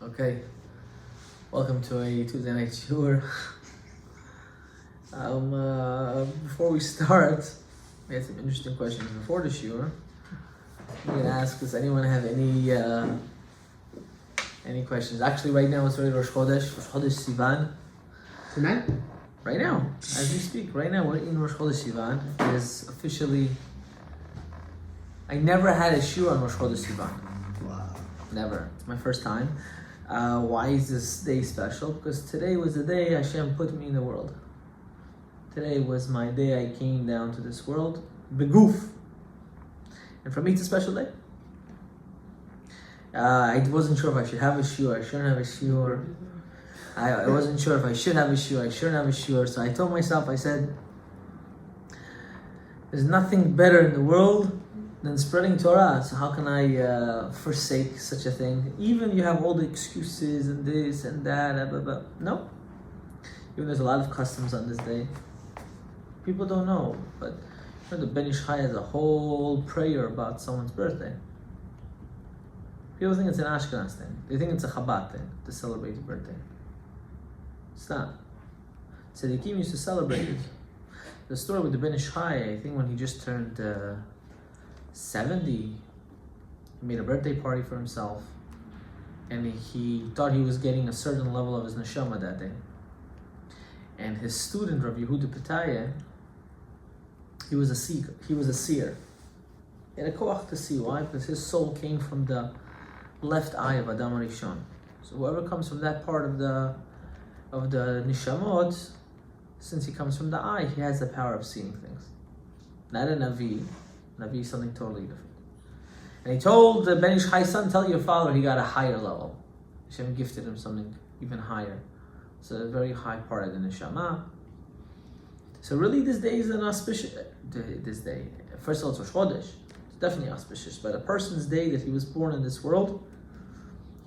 Okay, welcome to a Tuesday night shiur. Before we start, we had some interesting questions before the shiur. I'm gonna ask, does anyone have any questions? Actually, right now it's already Rosh Chodesh Sivan. Tonight? Right now, as we speak, right now we're in Rosh Chodesh Sivan. It is officially. I never had a shiur on Rosh Chodesh Sivan. Wow. Never. It's my first time. Why is this day special? Because today was the day Hashem put me in the world. Today was my day I came down to this world. Beguf. And for me, it's a special day. I wasn't sure if I should have a shiur, I shouldn't have a shiur. I wasn't sure if I should have a shiur, I shouldn't have a shiur. So I told myself, I said, there's nothing better in the world than spreading Torah. So how can I forsake such a thing? Even you have all the excuses and this and that, blah, blah. No. Even there's a lot of customs on this day. People don't know, but you know, the Ben Ish Chai has a whole prayer about someone's birthday. People think it's an Ashkenaz thing. They think it's a Chabad thing to celebrate your birthday. It's not. Tzaddikim used to celebrate it. The story with the Ben Ish Chai, I think when he just turned 70, he made a birthday party for himself, and he thought he was getting a certain level of his neshama that day. And his student, Rav Yehuda Pitaya, he was a seer. He had a koach to see. Why? Because his soul came from the left eye of Adam Rishon. So whoever comes from that part of the nishamot, since he comes from the eye, he has the power of seeing things. Not a Navi. Navi is something totally different. And he told the Ben Ish Chai's son, tell your father he got a higher level. Hashem gifted him something even higher. It's a very high part of the neshama. So really this day is an auspicious, this day. First of all, it's Rosh Chodesh. It's definitely auspicious. But a person's day that he was born in this world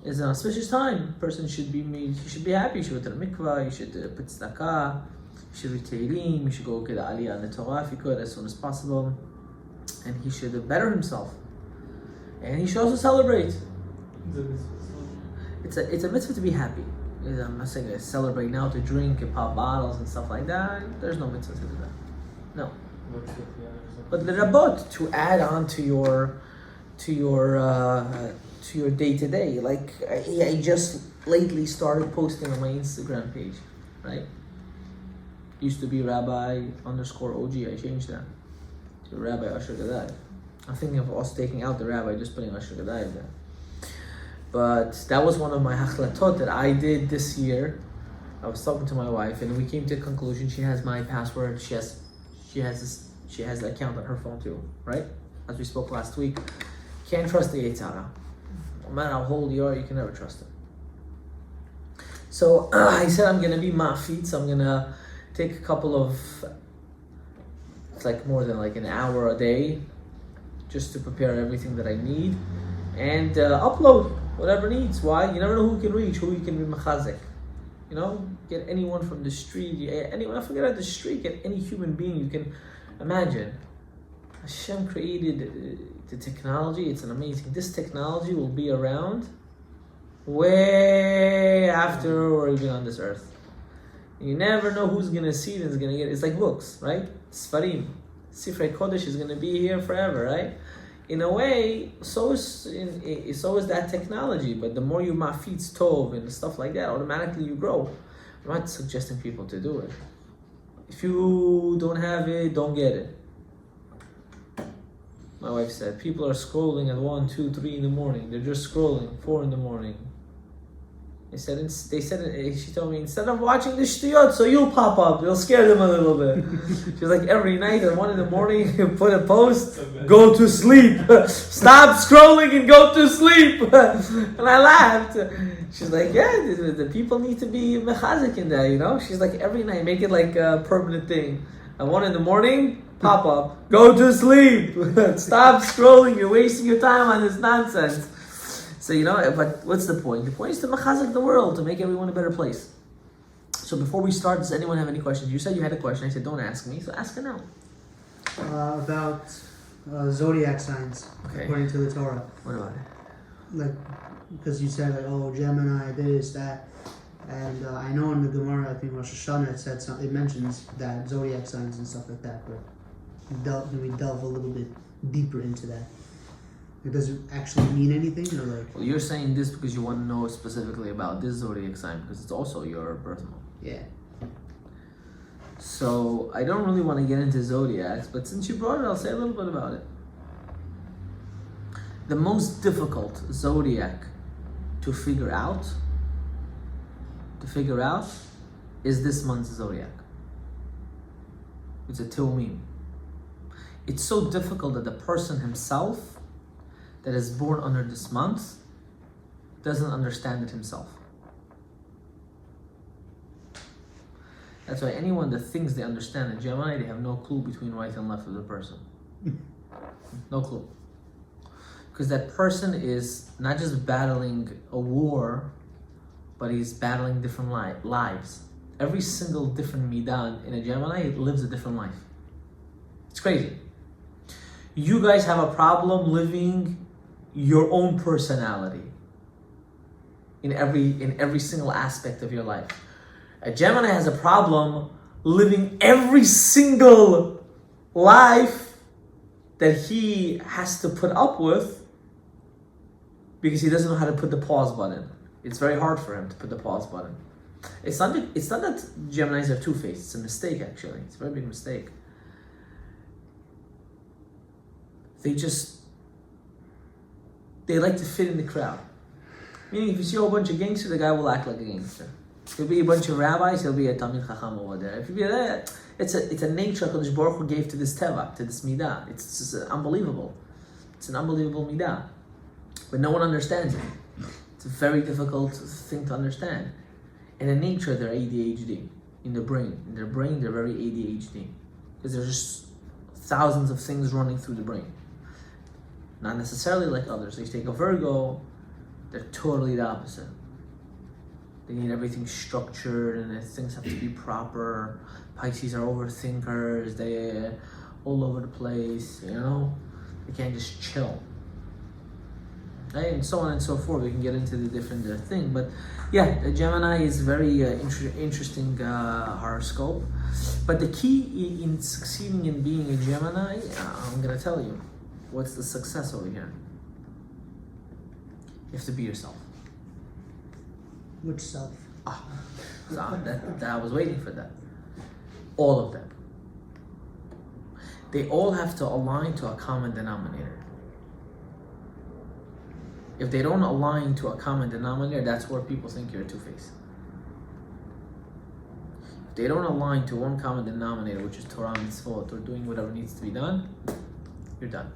is an auspicious time. A person should be happy. You should go to the mikvah, you should put tzedakah, you should read Tehillim, you should go get aliyah on the Torah if you could as soon as possible. And he should better himself. And he should also celebrate. It's a mitzvah to be happy. I'm not saying to celebrate now, to drink and pop bottles and stuff like that. There's no mitzvah to do that. No. But the rabot, to add on to your day to day. Like I just lately started posting on my Instagram page, right? Used to be Rabbi_OG. I changed that to Rav Asher Gadaev. I'm thinking of us taking out the rabbi, just putting Asher Gadaev there. But that was one of my hachlatot that I did this year. I was talking to my wife, and we came to a conclusion. She has my password. She has the account on her phone too, right? As we spoke last week, can't trust the Yetzer Hara. No matter how old you are, you can never trust it. So I said I'm gonna be mafit. So I'm gonna take a couple of. It's like more than like an hour a day, just to prepare everything that I need, and upload whatever needs. Why? You never know who you can reach, who you can be machazek. You know, get anyone from the street, anyone. I forget about the street. Get any human being you can imagine. Hashem created the technology. It's an amazing. This technology will be around way after we're even on this earth. You never know who's gonna see it and is gonna get it. It's like books, right? Sfarim. Sifrei Kodesh is gonna be here forever, right? In a way, so is that technology. But the more you mafitz tov and stuff like that, automatically you grow. I'm not suggesting people to do it. If you don't have it, don't get it. My wife said, people are scrolling at 1, 2, 3 in the morning. They're just scrolling, 4 in the morning. She told me, instead of watching the shtiyot, so you'll pop up, you'll scare them a little bit. She was like, every night at 1 in the morning, put a post, go to sleep. Stop scrolling and go to sleep. And I laughed. She's like, yeah, the people need to be mechazik in that, you know? She's like, every night, make it like a permanent thing. At 1 in the morning, pop up, go to sleep. Stop scrolling, you're wasting your time on this nonsense. So, you know, but what's the point? The point is to mechazik the world, to make everyone a better place. So before we start, does anyone have any questions? You said you had a question. I said, don't ask me, so ask it now. About zodiac signs, okay, according to the Torah. What about it? like, because you said like, oh, Gemini, this, that, and I know in the Gemara, I think Rosh Hashanah, it said it mentions that zodiac signs and stuff like that. But can we delve a little bit deeper into that? Does it actually mean anything, or like? Well, you're saying this because you want to know specifically about this zodiac sign because it's also your birth month. Yeah. So I don't really want to get into zodiacs, but since you brought it, I'll say a little bit about it. The most difficult zodiac to figure out is this month's zodiac. It's a Tilmim. It's so difficult that the person himself that is born under this month doesn't understand it himself. That's why anyone that thinks they understand a Gemini, they have no clue between right and left of the person. No clue. Because that person is not just battling a war, but he's battling different lives. Every single different midah in a Gemini lives a different life. It's crazy. You guys have a problem living your own personality in every single aspect of your life. A Gemini has a problem living every single life that he has to put up with because he doesn't know how to put the pause button. It's very hard for him to put the pause button. It's not that Geminis are two-faced. It's a mistake, actually. It's a very big mistake. They like to fit in the crowd. Meaning, if you see a whole bunch of gangsters, the guy will act like a gangster. If there'll be a bunch of rabbis, he'll be a Talmid Chacham over there. If you be there, it's a nature HaKadosh Baruch Hu gave to this teva, to this midah. It's just unbelievable. It's an unbelievable midah. But no one understands it. It's a very difficult thing to understand. And in nature, they're ADHD. In their brain, they're very ADHD. Because there's just thousands of things running through the brain. Not necessarily like others. So you take a Virgo, they're totally the opposite. They need everything structured and things have to be proper. Pisces are overthinkers. They're all over the place, you know? They can't just chill. Right? And so on and so forth. We can get into the different thing. But yeah, the Gemini is very interesting horoscope. But the key in succeeding in being a Gemini, I'm going to tell you. What's the success over here? You have to be yourself. Which self? That I was waiting for that. All of them. They all have to align to a common denominator. If they don't align to a common denominator, that's where people think you're a two-faced. If they don't align to one common denominator, which is Torah mitzvot, or doing whatever needs to be done, you're done.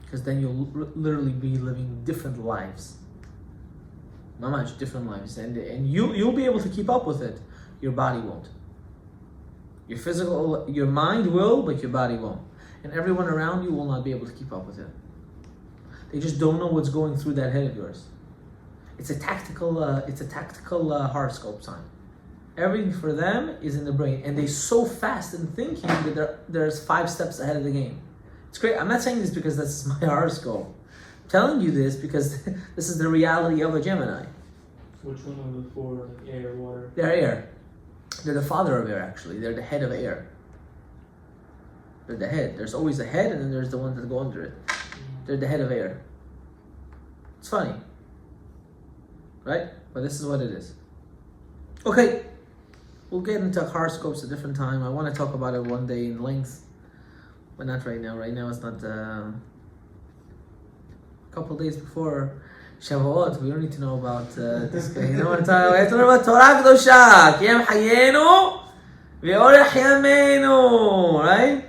Because then you'll literally be living different lives. Not much different lives. And you'll be able to keep up with it. Your body won't. Your mind will, but your body won't. And everyone around you will not be able to keep up with it. They just don't know what's going through that head of yours. It's a tactical horoscope sign. Everything for them is in the brain. And they're so fast in thinking that there's 5 steps ahead of the game. It's great. I'm not saying this because this is my horoscope. I'm telling you this because this is the reality of a Gemini. Which one of the 4? Like air, water? They're air. They're the father of air, actually. They're the head of air. They're the head. There's always a head, and then there's the ones that go under it. They're the head of air. It's funny. Right? But this is what it is. Okay. We'll get into horoscopes a different time. I want to talk about it one day in length. But not right now. Right now it's not... a couple days before Shavuot, we don't need to know about this guy. You know what I'm talking about? We have to know about Torah Kedosha. Ki em hayenu ve'orech yameinu. Right?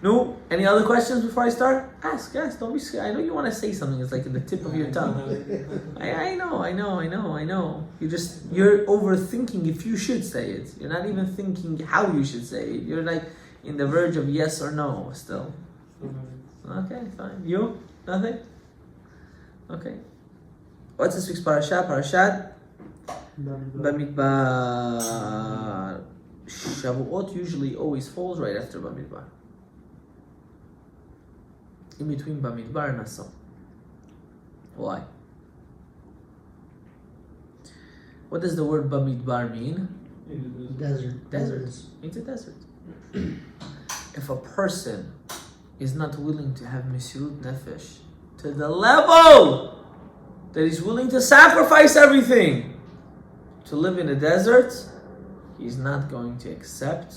No? Any other questions before I start? Ask. Don't be scared. I know you want to say something. It's like in the tip of your tongue. I know. You're overthinking if you should say it. You're not even thinking how you should say it. You're like in the verge of yes or no still. Okay, fine. You? Nothing? Okay. What's this week's parasha? Parashat Bamidbar. Shavuot usually always falls right after Bamidbar. In between Bamidbar and Nassau. Why? What does the word Bamidbar mean? In Desert. Desert. Means a desert. If a person is not willing to have Mesirut Nefesh to the level that he's willing to sacrifice everything to live in a desert, he's not going to accept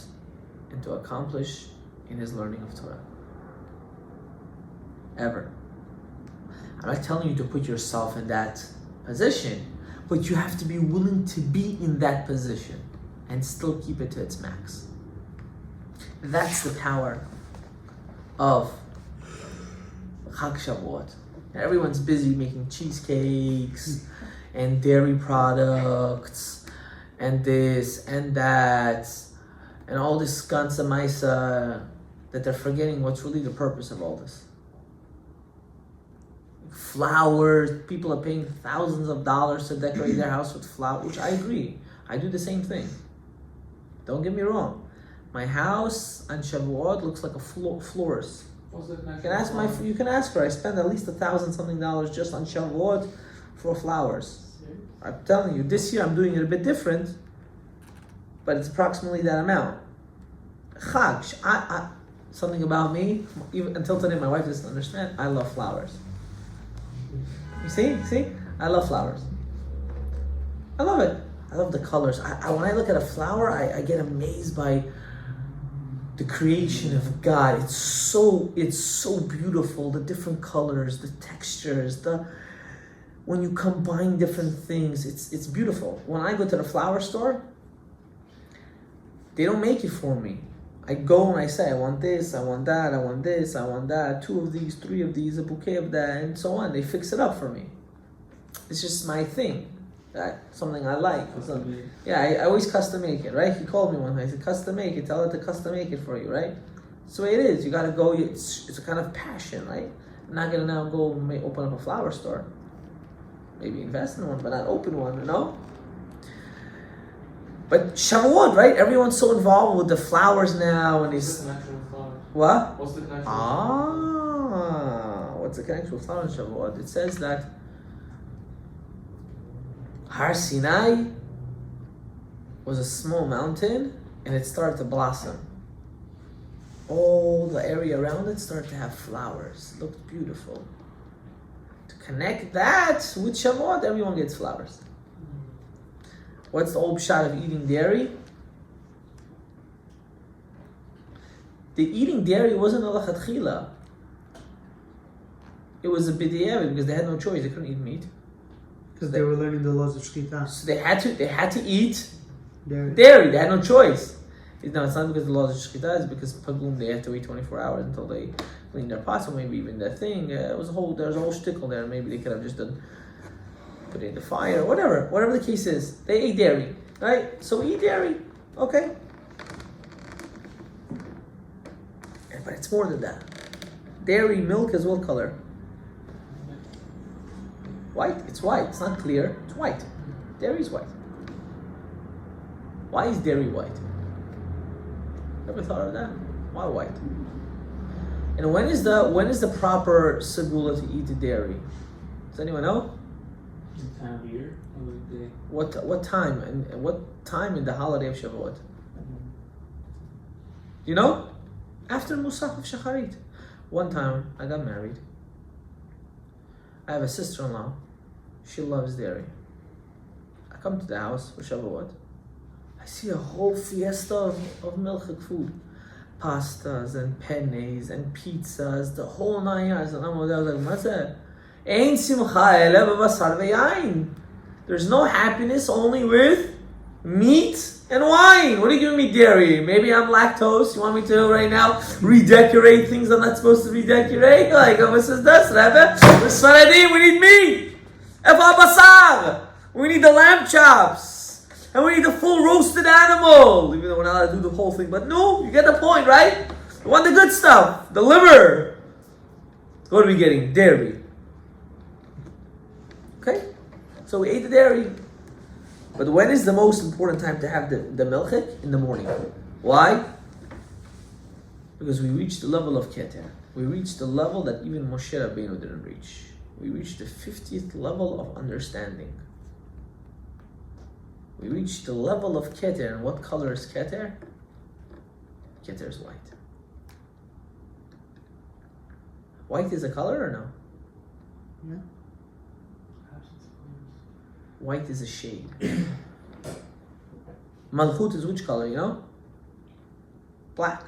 and to accomplish in his learning of Torah. Ever. I'm not telling you to put yourself in that position, but you have to be willing to be in that position and still keep it to its max. That's the power of Chag Shavuot. Everyone's busy making cheesecakes and dairy products and this and that and all this ganze maisa that they're forgetting what's really the purpose of all this. Flowers, people are paying thousands of dollars to decorate their house with flowers, which I agree. I do the same thing. Don't get me wrong. My house on Shavuot looks like a florist. You can ask her. I spend at least $1,000-something just on Shavuot for flowers. I'm telling you, this year I'm doing it a bit different, but it's approximately that amount. Chag, something about me, even until today my wife doesn't understand, I love flowers. You see? I love flowers. I love it. I love the colors. When I look at a flower, I get amazed by the creation of God. It's so beautiful. The different colors, the textures, when you combine different things, it's beautiful. When I go to the flower store, they don't make it for me. I go and I say, I want this, I want that, I want this, I want that, 2 of these, 3 of these, a bouquet of that, and so on. They fix it up for me. It's just my thing. Something I like. I always custom make it, right? He called me one time. I said, custom make it. Tell her to custom make it for you, right? That's the way it is. You gotta go. It's a kind of passion, right? I'm not gonna now go open up a flower store. Maybe invest in one, but not open one, you know? But Shavuot, right? Everyone's so involved with the flowers now, and What's the connection with flowers? What? What's the connection? What's the connection with flowers in Shavuot? It says that Har Sinai was a small mountain, and it started to blossom. All the area around it started to have flowers. It looked beautiful. To connect that with Shavuot, everyone gets flowers. What's the old shot of eating dairy? The eating dairy wasn't a lachatchila. It was a b'diavad because they had no choice. They couldn't eat meat. Because they were learning the laws of shkita. So they had to eat Dairy. They had no choice. No, it's not because of the laws of shkita. It's because pagum they had to wait 24 hours until they cleaned their pots, or maybe even their thing. There was a whole shtickle there. Maybe they could have just done. Put it in the fire, whatever the case is. They ate dairy, right? So eat dairy, okay? But it's more than that. Dairy milk is what color? White. It's white. It's not clear. It's white. Dairy is white. Why is dairy white? Ever thought of that? Why white? And when is the proper segula to eat the dairy? Does anyone know? Time of year? What time and what time in the holiday of Shavuot? You know? After Musaf of Shacharit. One time I got married. I have a sister-in-law. She loves dairy. I come to the house for Shavuot. I see a whole fiesta of milchik food. Pastas and pennes and pizzas, the whole 9 yards. And I was like, what's that? There's no happiness only with meat and wine. What are you giving me dairy? Maybe I'm lactose. You want me to right now redecorate things I'm not supposed to redecorate? Like Mrs. Das, Rebbe, we're Sfaradim, we need meat. Efa basar. We need the lamb chops. And we need the full roasted animal. Even though we're not allowed to do the whole thing. But no, you get the point, right? You want the good stuff. The liver. What are we getting? Dairy. Okay? So we ate the dairy. But when is the most important time to have the milchik? In the morning. Why? Because we reached the level of Keter. We reached the level that even Moshe Rabbeinu didn't reach. We reach the 50th level of understanding. We reach the level of Keter. And what color is Keter? Keter is white. White is a color or no? Yeah. White is a shade. Malchut is which color, you know? Black.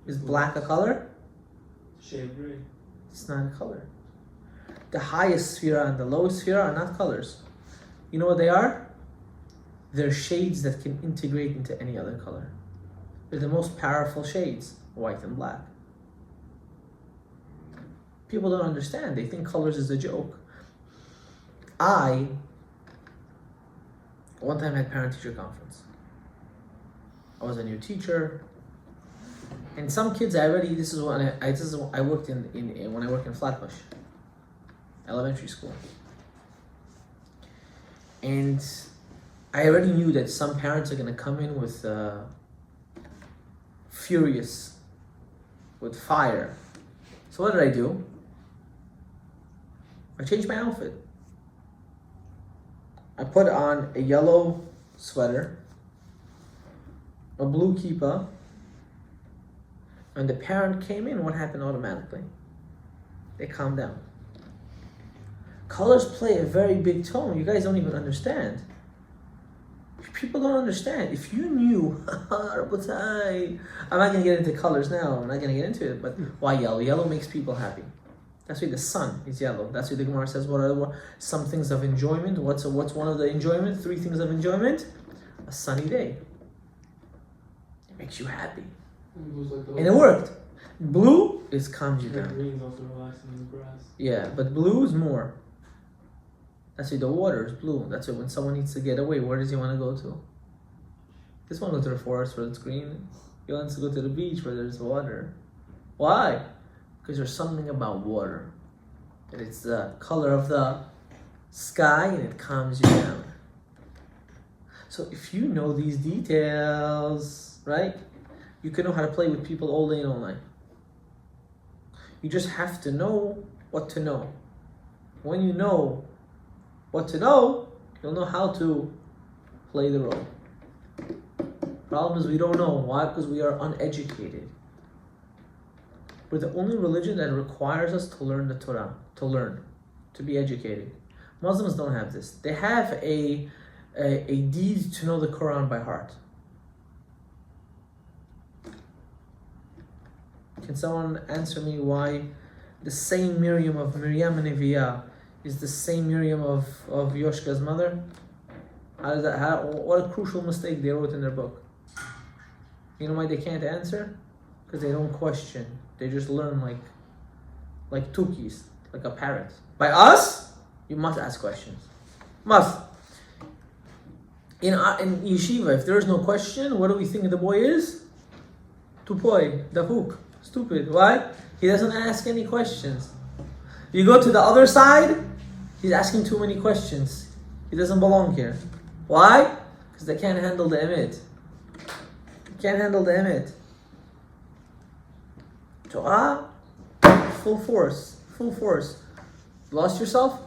Is black a color? Shade of gray. It's not a color. The highest sphere and the lowest sphere are not colors. You know what they are? They're shades that can integrate into any other color. They're the most powerful shades, white and black. People don't understand. They think colors is a joke. I one time had parent-teacher conference. I was a new teacher, and some kids I worked in when I worked in Flatbush elementary school, and I already knew that some parents are going to come in with furious, with fire. So what did I do? I changed my outfit. I put on a yellow sweater, a blue kippah. When the parent came in, what happened automatically? They calmed down. Colors play a very big tone. You guys don't even understand. People don't understand. If you knew, I'm not going to get into colors now. I'm not going to get into it. But why yellow? Yellow makes people happy. That's why the sun is yellow. That's why the Gemara says, what are some things of enjoyment? What's one of the enjoyment? 3 things of enjoyment. A sunny day. It makes you happy. And it worked. Blue is calms you down. Green's also relaxing in the grass. Yeah, but blue is more. That's why the water is blue. That's why when someone needs to get away, where does he want to go to? This one goes to the forest where it's green. He wants to go to the beach where there's water. Why? Because there's something about water. And it's the color of the sky and it calms you down. So if you know these details, right? You can know how to play with people all day and all night. You just have to know what to know. When you know what to know, you'll know how to play the role. Problem is we don't know. Why? Because we are uneducated. We're the only religion that requires us to learn the Torah, to be educated. Muslims don't have this. They have a deed to know the Quran by heart. Can someone answer me why the same Miriam of Miriam and Neviah is the same Miriam of Yoshka's mother? What a crucial mistake they wrote in their book. You know why they can't answer? Because they don't question. They just learn like tukis, like a parrot. By us, you must ask questions. Must. In yeshiva, if there is no question, what do we think the boy is? Tupoi, dafuk. Stupid. Why? He doesn't ask any questions. You go to the other side, he's asking too many questions. He doesn't belong here. Why? Because they can't handle the emet. Can't handle the emet. Torah, full force. Lost yourself?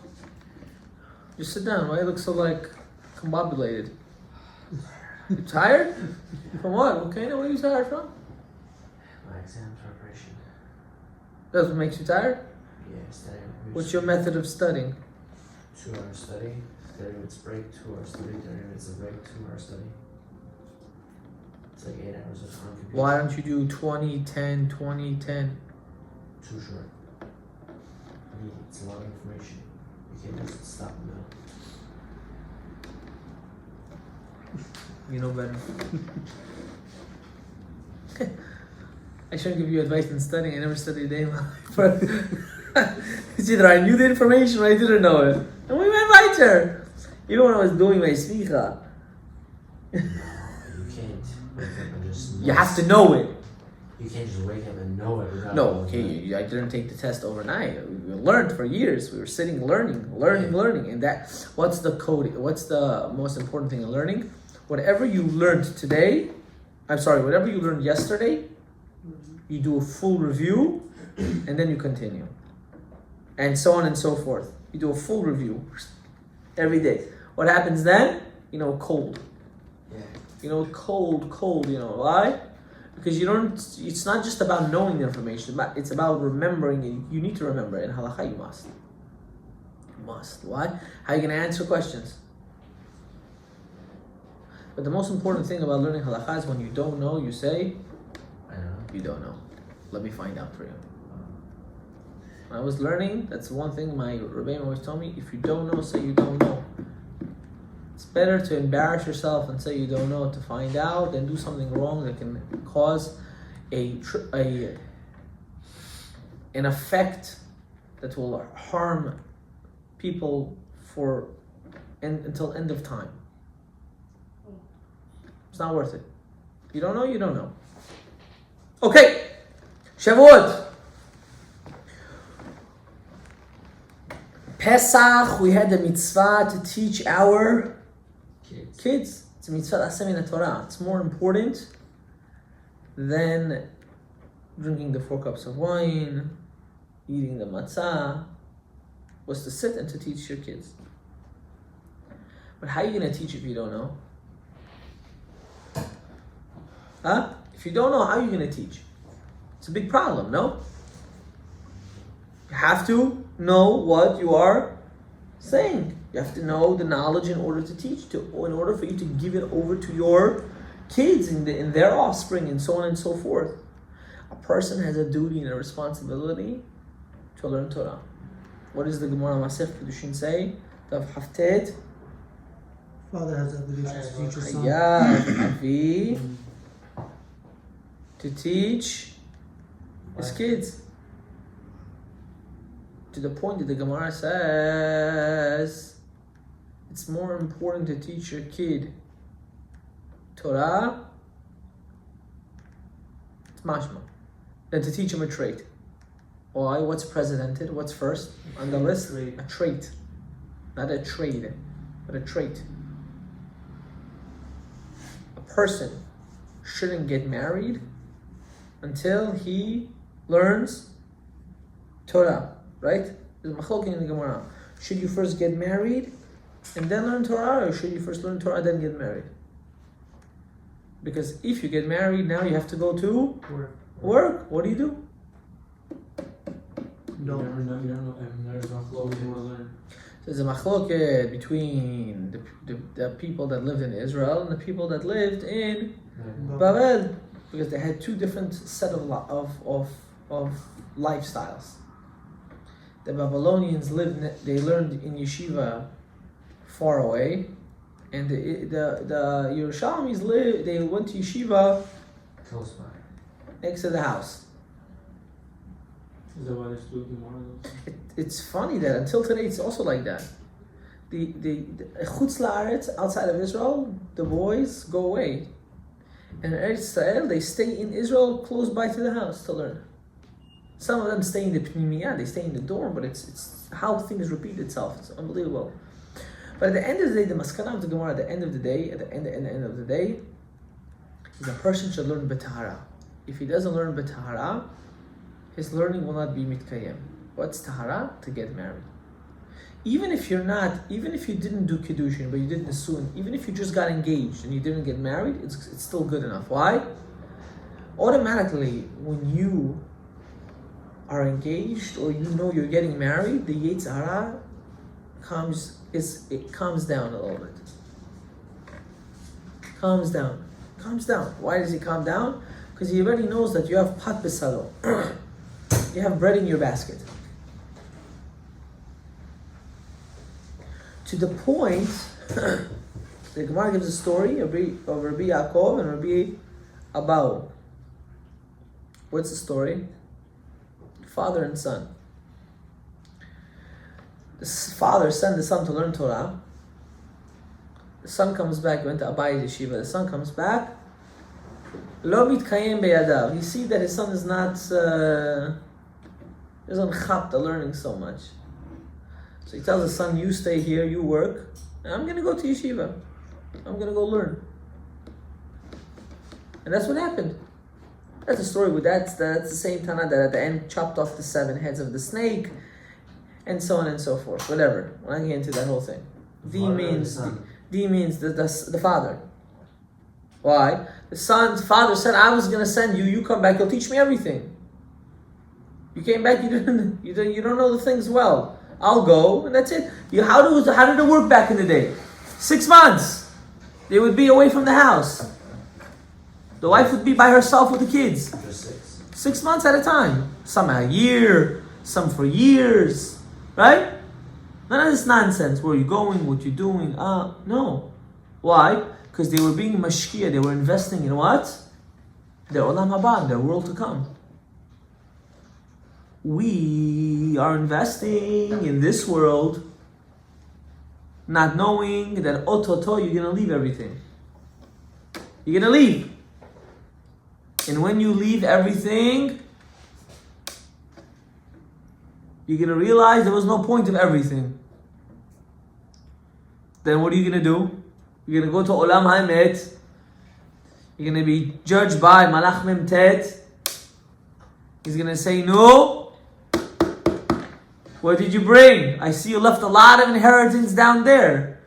Just sit down. Why you look so combobulated? You tired? From what? Okay, what are you tired from? My exam preparation. That's what makes you tired? Yeah, studying. What's your method of studying? 2 hours study, 30 minutes break, 2 hours study, 30 minutes of break, 2 hours study. It's like 8 hours of on computer. Why don't you do 20, 10, 20, 10? Too short. It's a lot of information. You can't just stop in the middle. You know better. I shouldn't give you advice in studying. I never studied a day in my life. But it's either I knew the information or I didn't know it. And we went weiter. Even when I was doing my smicha. No, you can't wake up and just know. You have to know it. You can't just wake up and know it without No, knowing okay, it. I didn't take the test overnight. We learned for years. We were sitting learning. And what's the code? What's the most important thing in learning? Whatever you learned today, whatever you learned yesterday, you do a full review and then you continue. and so on and so forth. You do a full review every day. What happens then? Cold. Yeah. Cold. Why? Because it's not just about knowing the information, but it's about remembering it. You need to remember it. In halakha, you must. You must. Why? How are you going to answer questions? But the most important thing about learning halakha is when you don't know, you say, I don't know. you don't know. Let me find out for you. When I was learning, that's one thing my Rebbeinu always told me, if you don't know, say you don't know. It's better to embarrass yourself and say you don't know to find out than do something wrong that can cause an effect that will harm people until end of time. It's not worth it. You don't know, you don't know. Okay, Shavuot. Pesach, we had the mitzvah to teach our kids. It's a mitzvah aseh min Torah. It's more important than drinking the 4 cups of wine, eating the matzah, was to sit and to teach your kids. But how are you going to teach if you don't know? Huh? If you don't know, how are you going to teach? It's a big problem, no? You have to know what you are saying. You have to know the knowledge in order to teach, in order for you to give it over to your kids and their offspring and so on and so forth. A person has a duty and a responsibility to learn Torah. What does the Gemara Masech Kedushin say? Tav Haftet. Father has the duty to teach his son. Avi to teach his kids. To the point that the Gemara says it's more important to teach your kid Torah, it's mashma, than to teach him a trait. Why? What's precedented? What's first on the list? A trait. Not a trade, but a trait. A person shouldn't get married until he learns Torah. Right? There's machlok in the Gemara. Should you first get married and then learn Torah, or should you first learn Torah then get married? Because if you get married, now you have to go to work. What do you do? No. There's machlok you want to learn. There's a machlok between the people that lived in Israel and the people that lived in Babel, because they had 2 different set of lifestyles. The Babylonians they learned in yeshiva far away, and the Yerushalmis they went to yeshiva Close by. next to the house. Is that why there's 2 Gemara? It's funny that until today it's also like that. The Chutz La'aretz, outside of Israel, the boys go away, and in Eretz Israel they stay in Israel close by to the house to learn. Some of them stay in the pnimiyah, they stay in the dorm, but it's how things repeat itself. It's unbelievable. But at the end of the day, the maskana of the Gemara, at the end of the day, is a person should learn b'tahara. If he doesn't learn b'tahara, his learning will not be mitkayem. What's tahara? To get married. Even if you didn't do kiddushin, but you did nisuin, even if you just got engaged and you didn't get married, it's still good enough. Why? Automatically, when you are engaged or you're getting married, the Yetzer Hara calms down a little bit. Calms down. Why does he calm down? Because he already knows that you have pat besado. You have bread in your basket. To the point, the Gemara gives a story of Rabbi Yaakov and Rabbi Abau. What's the story? Father and son. The father sent the son to learn Torah. The son comes back, went to Abayi's yeshiva. The son comes back. Lo mitkayem beyadav. He sees that his son is not doesn't chap the learning so much. So he tells the son, "You stay here, you work, and I'm gonna go to yeshiva. I'm gonna go learn." And that's what happened. That's a story with that's the same Tana that at the end chopped off the 7 heads of the snake, and so on and so forth. Whatever. We're not getting into that whole thing. The father or the son? D means the father. Why? The father said, I was gonna send you. You come back. You'll teach me everything. You came back. You don't know the things well. I'll go, and that's it. How did it work back in the day? 6 months. They would be away from the house. The wife would be by herself with the kids. Just 6. 6 months at a time. Some a year, some for years. Right? None of this nonsense. Where are you going? What you doing? No. Why? Because they were being mashkiya. They were investing in what? Their olam haba, their world to come. We are investing in this world, not knowing that ototo you're gonna leave everything. You're gonna leave. And when you leave everything, you're gonna realize there was no point of everything. Then what are you gonna do? You're gonna go to Olam Haemet. You're gonna be judged by Malach Mem Tet. He's gonna say, no. What did you bring? I see you left a lot of inheritance down there.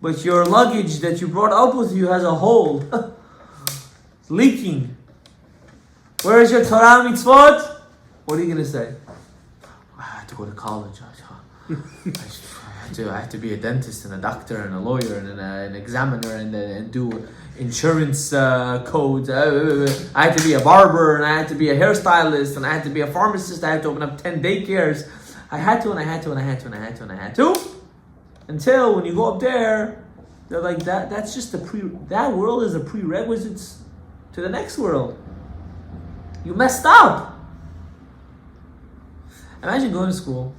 But your luggage that you brought up with you has a hole. It's leaking. Where is your Torah mitzvot? What are you going to say? I had to go to college. I had to be a dentist and a doctor and a lawyer and an examiner and do insurance codes. I had to be a barber and I had to be a hairstylist and I had to be a pharmacist. I had to open up 10 daycares. I had to and I had to and I had to and I had to and I had to. Until when you go up there, they're like that's just that world is a prerequisite to the next world. You messed up. Imagine going to school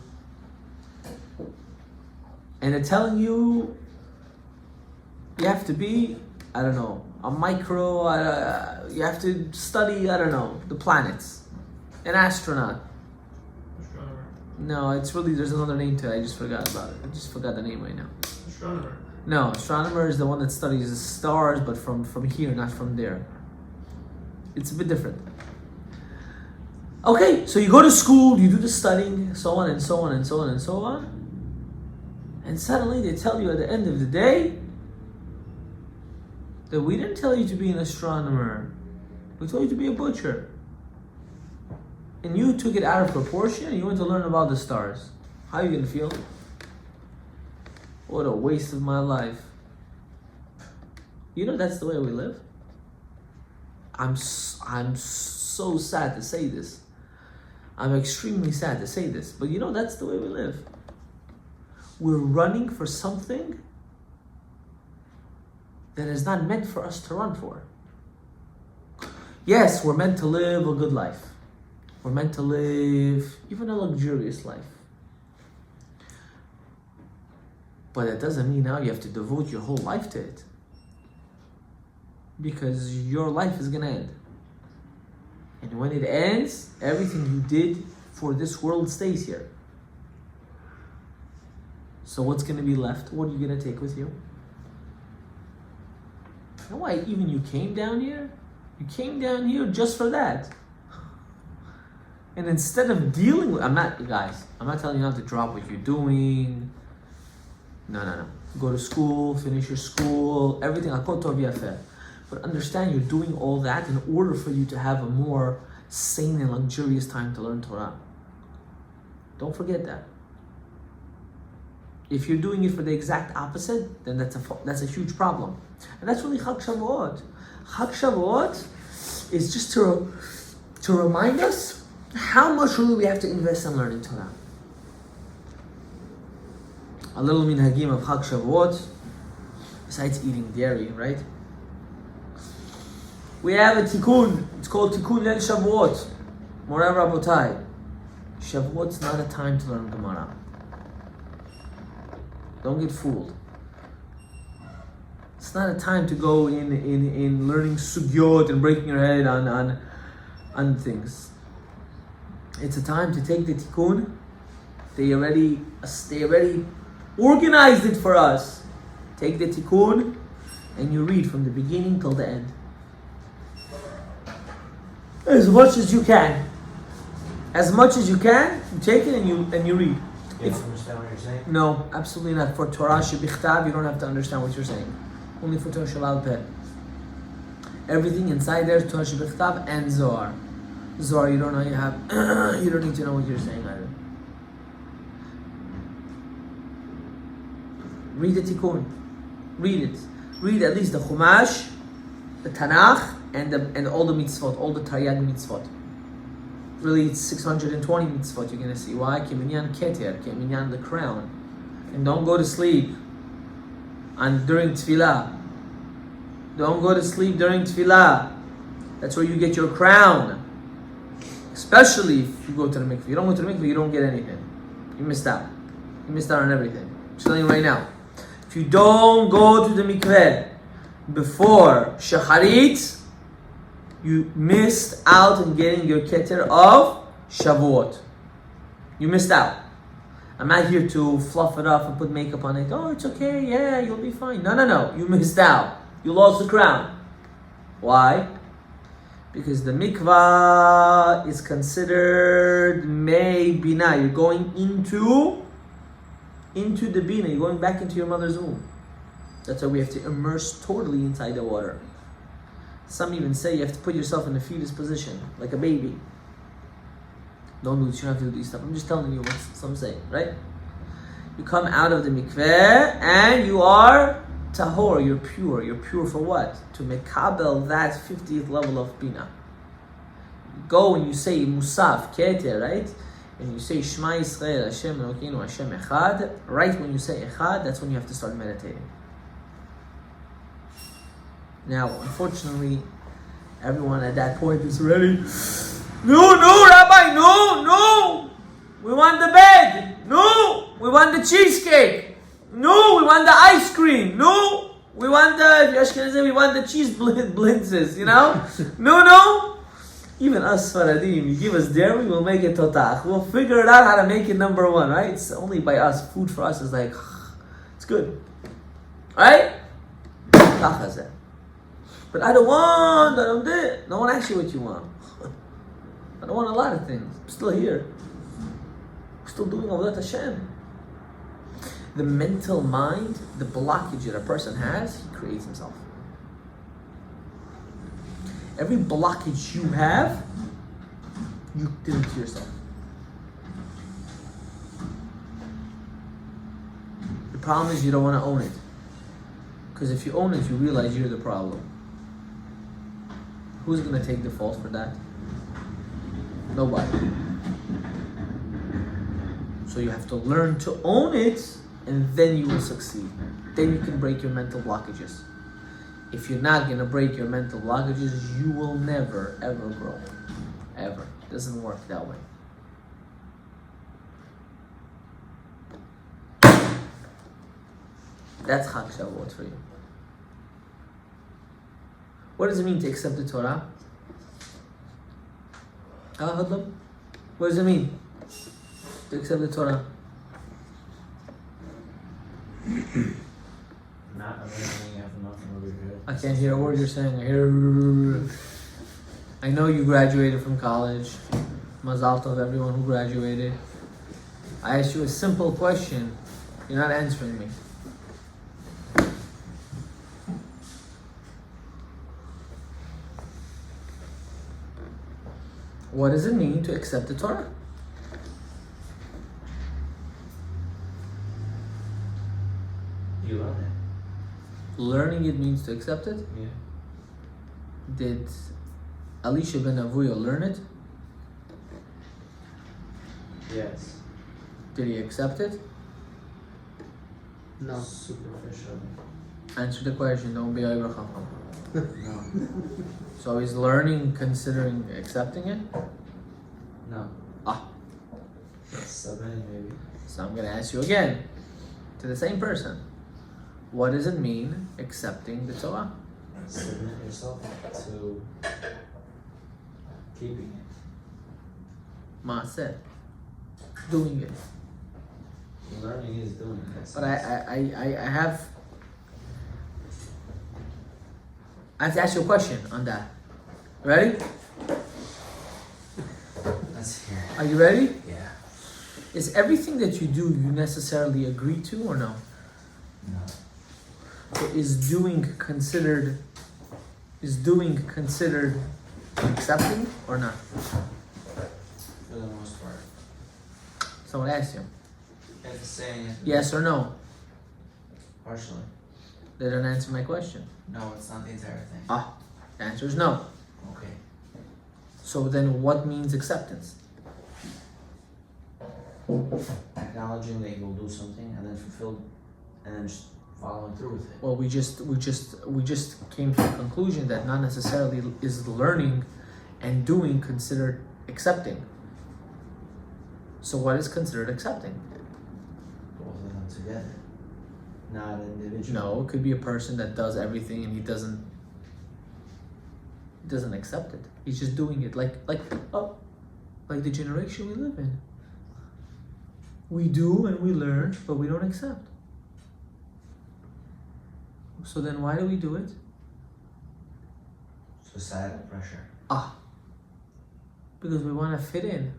and they're telling you have to be, I don't know, a micro, you have to study, I don't know, the planets, an astronaut. Astronomer. No, it's really, there's another name to it. I just forgot about it. I just forgot the name right now. Astronomer. No, astronomer is the one that studies the stars, but from here, not from there. It's a bit different. Okay, so you go to school, you do the studying, so on and so on and so on and so on. And suddenly they tell you at the end of the day that we didn't tell you to be an astronomer. We told you to be a butcher. And you took it out of proportion and you went to learn about the stars. How are you going to feel? What a waste of my life. You know that's the way we live? I'm so sad to say this. I'm extremely sad to say this. But you know that's the way we live. We're running for something that is not meant for us to run for. Yes, we're meant to live a good life. We're meant to live even a luxurious life. But that doesn't mean now you have to devote your whole life to it. Because your life is going to end. And when it ends, everything you did for this world stays here. So what's going to be left? What are you going to take with you? You know why even you came down here? You came down here just for that. And instead of dealing with... I'm not telling you not to drop what you're doing. No. Go to school, finish your school, everything. But understand you're doing all that in order for you to have a more sane and luxurious time to learn Torah. Don't forget that. If you're doing it for the exact opposite, then that's a huge problem. And that's really Chag Shavuot. Chag Shavuot is just to remind us how much really we have to invest in learning Torah. A little minhagim of Chag Shavuot, besides eating dairy, right? We have a tikkun. It's called Tikkun Leil Shavuot. Moray Rabotai. Shavuot's not a time to learn Gemara. Don't get fooled. It's not a time to go in learning sugyot and breaking your head on things. It's a time to take the tikkun. They already organized it for us. Take the tikkun and you read from the beginning till the end. As much as you can. As much as you can, you take it and you read. You don't understand what you're saying? No, absolutely not. For Torah shebichtav, you don't have to understand what you're saying. Only for Torah shabal peh. Everything inside there is Torah shebichtav and Zohar. Zohar, you don't know you have. You don't need to know what you're saying either. Read the Tikkun. Read it. Read at least the Chumash, the Tanakh, and all the mitzvot, all the Taryag mitzvot. Really, it's 620 mitzvot you're going to see. Why? Keminyan keter, keminyan the crown. And don't go to sleep during tefillah. Don't go to sleep during tefillah. That's where you get your crown. Especially if you go to the mikveh. You don't go to the mikveh, you don't get anything. You missed out. You missed out on everything. I'm telling you right now. If you don't go to the mikveh before shacharit, you missed out on getting your keter of Shavuot. You missed out. I'm not here to fluff it up and put makeup on it. Oh, it's okay, yeah, you'll be fine. No. You missed out. You lost the crown. Why? Because the mikvah is considered Mei Bina. You're going into the Bina. You're going back into your mother's womb. That's why we have to immerse totally inside the water. Some even say you have to put yourself in a fetus position, like a baby. Don't do this, you don't have to do this stuff. I'm just telling you what some say, right? You come out of the mikveh and you are tahor, you're pure. You're pure for what? To mekabel that 50th level of bina. You go and you say musaf, keter, right? And you say Shema Yisrael, Hashem Elokeinu, Hashem Echad. Right when you say Echad, that's when you have to start meditating. Now, unfortunately, everyone at that point is ready. No, Rabbi, no! We want the bed! No! We want the cheesecake! No! We want the ice cream! No! We want the, if you're Ashkenazi, we want the cheese blintzes, you know? No! Even us Sfaradim, you give us dairy, we'll make it totach. We'll figure it out how to make it number one, right? It's only by us. Food for us is like, it's good. Right? Tachazeh. But I don't do it. No one asks you what you want. I don't want a lot of things. I'm still here. I'm still doing Avodat Hashem. The mental mind, the blockage that a person has, he creates himself. Every blockage you have, you did it to yourself. The problem is you don't want to own it. Because if you own it, you realize you're the problem. Who's going to take the fault for that? Nobody. So you have to learn to own it, and then you will succeed. Then you can break your mental blockages. If you're not going to break your mental blockages, you will never, ever grow. Ever. It doesn't work that way. That's Chag Shavuot for you. What does it mean to accept the Torah? What does it mean to accept the Torah? Not everything, you have nothing over your head. I can't hear a word you're saying. I know you graduated from college. Mazal tov everyone who graduated. I asked you a simple question. You're not answering me. What does it mean to accept the Torah? You learn it. Learning it means to accept it? Yeah. Did Elisha ben Avuya learn it? Yes. Did he accept it? No. Superficially. Answer the question, don't be Abraham. No. So he's learning, considering accepting it? No. Ah. Submitting maybe. So I'm going to ask you again, to the same person. What does it mean, accepting the Torah? Submit yourself to keeping it. Maaseh. Doing it. Learning is doing it. But I have to ask you a question on that. Ready? Let's hear it. Are you ready? Yeah. Is everything that you do you necessarily agree to or no? No. So is doing considered accepting or not? For the most part. Someone asked you. It's the same. Yes or no? Partially. They didn't answer my question. No, it's not the entire thing. The answer is no. Okay. So then what means acceptance? Acknowledging that you'll do something and then fulfill, and then just following through with it. Well, we just came to the conclusion that not necessarily is learning and doing considered accepting. So what is considered accepting? Both of them together, not individually. No, it could be a person that does everything and he doesn't accept it. He's just doing it like the generation we live in. We do and we learn, but we don't accept. So then why do we do it? Societal pressure. Because we want to fit in.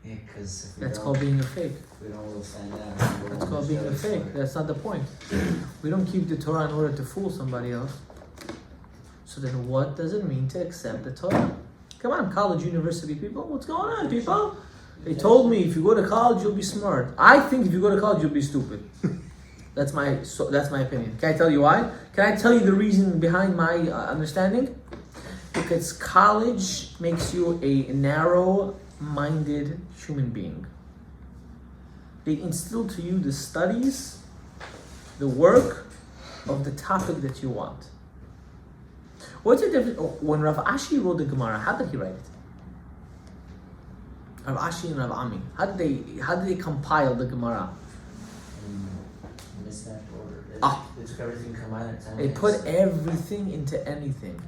Yeah, because if we That's don't, called being a fake. we don't will stand out. That's called being a fake. That's not the point. We don't keep the Torah in order to fool somebody else. So then what does it mean to accept the Torah? Come on, college, university people. What's going on, people? They told me if you go to college, you'll be smart. I think if you go to college, you'll be stupid. That's my opinion. Can I tell you why? Can I tell you the reason behind my understanding? Because college makes you a narrow-minded human being. They instill to you the studies, the work of the topic that you want. What's the difference? When Rav Asher wrote the Gemara, how did he write it? Rav Asher and Rav Ami, how did they compile the Gemara? Mismatched order. They took everything combined at 10 They minutes. put everything into anything.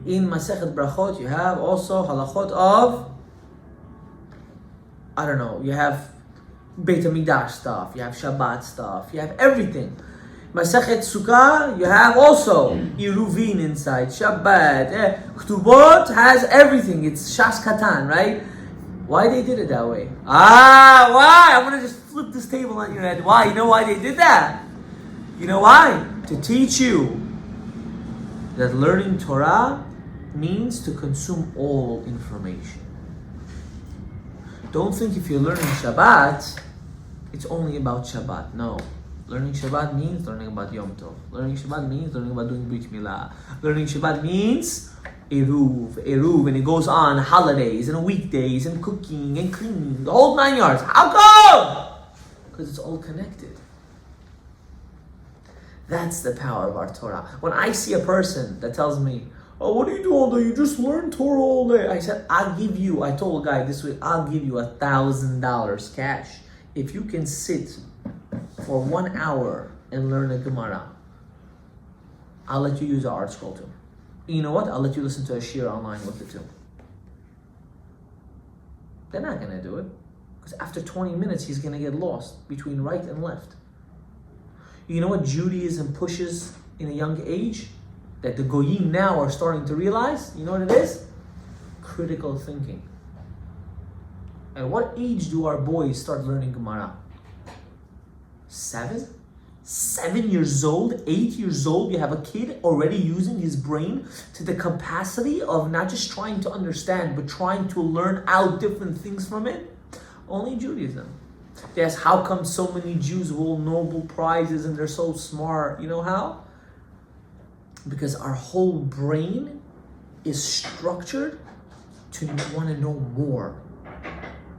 In Masechet Brachot, you have also halachot of, I don't know, you have Beit HaMikdash stuff, you have Shabbat stuff, you have everything. Masechet Sukkah, you have also Iruvin inside, Shabbat, Ktubot has everything, it's Shas Katan, right? Why they did it that way? Why? I'm gonna just flip this table on your head. Why? You know why they did that? You know why? To teach you that learning Torah means to consume all information. Don't think if you're learning Shabbat, it's only about Shabbat. No. Learning Shabbat means learning about Yom Tov. Learning Shabbat means learning about doing Brit Milah. Learning Shabbat means Eruv, and it goes on holidays and weekdays and cooking and cleaning, the whole 9 yards. How come? Because it's all connected. That's the power of our Torah. When I see a person that tells me, oh, what do you do all day? You just learn Torah all day. I said, I told a guy this week, I'll give you $1,000 cash if you can sit for 1 hour and learn a Gemara. I'll let you use the art scroll too. You know what? I'll let you listen to a shir online with it too. They're not going to do it. Because after 20 minutes, he's going to get lost between right and left. You know what Judaism pushes in a young age? That the Goyim now are starting to realize? You know what it is? Critical thinking. At what age do our boys start learning Gemara? 7? 7 years old, 8 years old, you have a kid already using his brain to the capacity of not just trying to understand, but trying to learn out different things from it? Only Judaism. They ask, how come so many Jews won Nobel Prizes and they're so smart? You know how? Because our whole brain is structured to want to know more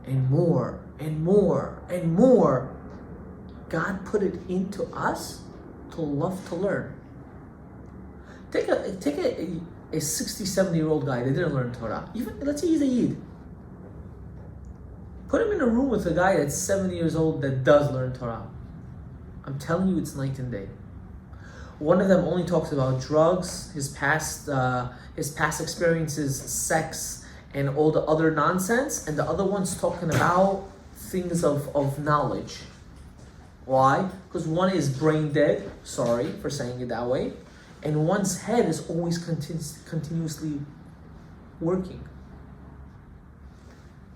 and more and more and more. God put it into us to love to learn. Take a 60, 70-year-old guy that didn't learn Torah. Even, let's say he's a Yid. Put him in a room with a guy that's 70 years old that does learn Torah. I'm telling you, it's night and day. One of them only talks about drugs, his past experiences, sex, and all the other nonsense, and the other one's talking about things of knowledge. Why? Because one is brain dead, sorry for saying it that way, and one's head is always continuously working.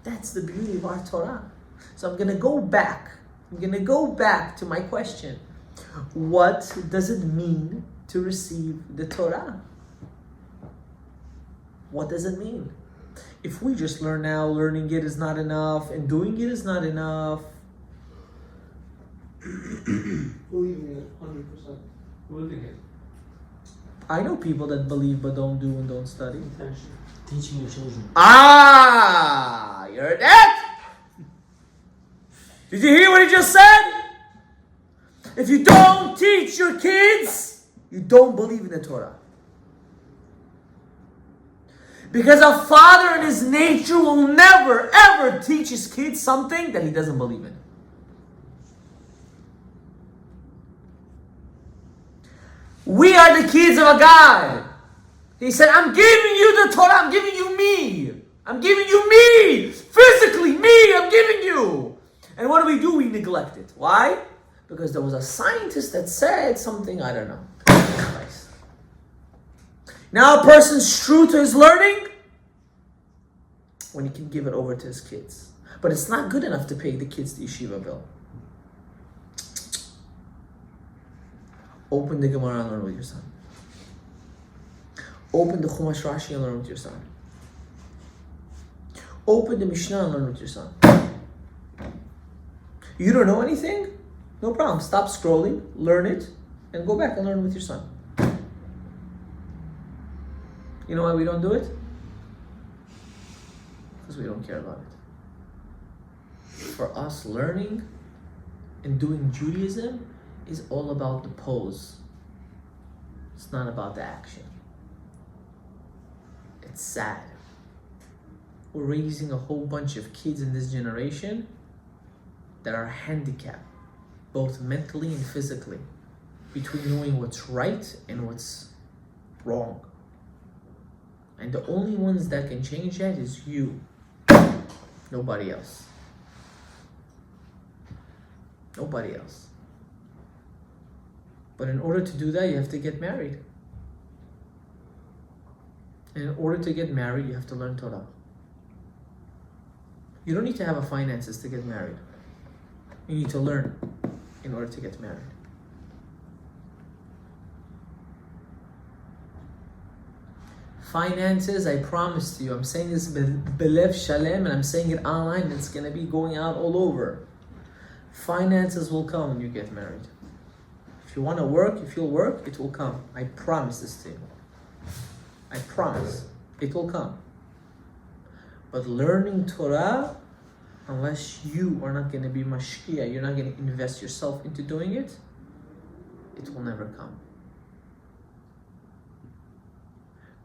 That's the beauty of our Torah. So I'm going to go back. I'm going to go back to my question. What does it mean to receive the Torah? What does it mean? If we just learn now, learning it is not enough, and doing it is not enough. Believing it 100%. Believing it. I know people that believe but don't do and don't study. Intention. Teaching your children. Ah, you heard that? Did you hear what he just said? If you don't teach your kids, you don't believe in the Torah. Because a father in his nature will never ever teach his kids something that he doesn't believe in. We are the kids of a guy. He said, I'm giving you the Torah, I'm giving you me. I'm giving you me. Physically, me, I'm giving you. And what do? We neglect it. Why? Because there was a scientist that said something, I don't know. Christ. Now a person's true to his learning when he can give it over to his kids. But it's not good enough to pay the kids the yeshiva bill. Open the Gemara and learn with your son. Open the Chumash Rashi and learn with your son. Open the Mishnah and learn with your son. You don't know anything? No problem. Stop scrolling, learn it, and go back and learn with your son. You know why we don't do it? Because we don't care about it. For us, learning and doing Judaism is all about the pose. It's not about the action. It's sad. We're raising a whole bunch of kids in this generation that are handicapped, both mentally and physically, between knowing what's right and what's wrong. And the only ones that can change that is you. Nobody else. Nobody else. But in order to do that, you have to get married. And in order to get married, you have to learn Torah. You don't need to have a finances to get married. You need to learn in order to get married. Finances, I promise to you, I'm saying this belev shalem, and I'm saying it online, and it's going to be going out all over. Finances will come when you get married. If you want to work, if you'll work, it will come. I promise this to you. I promise. It will come. But learning Torah, unless you are not going to be mashkiya, you're not going to invest yourself into doing it, it will never come.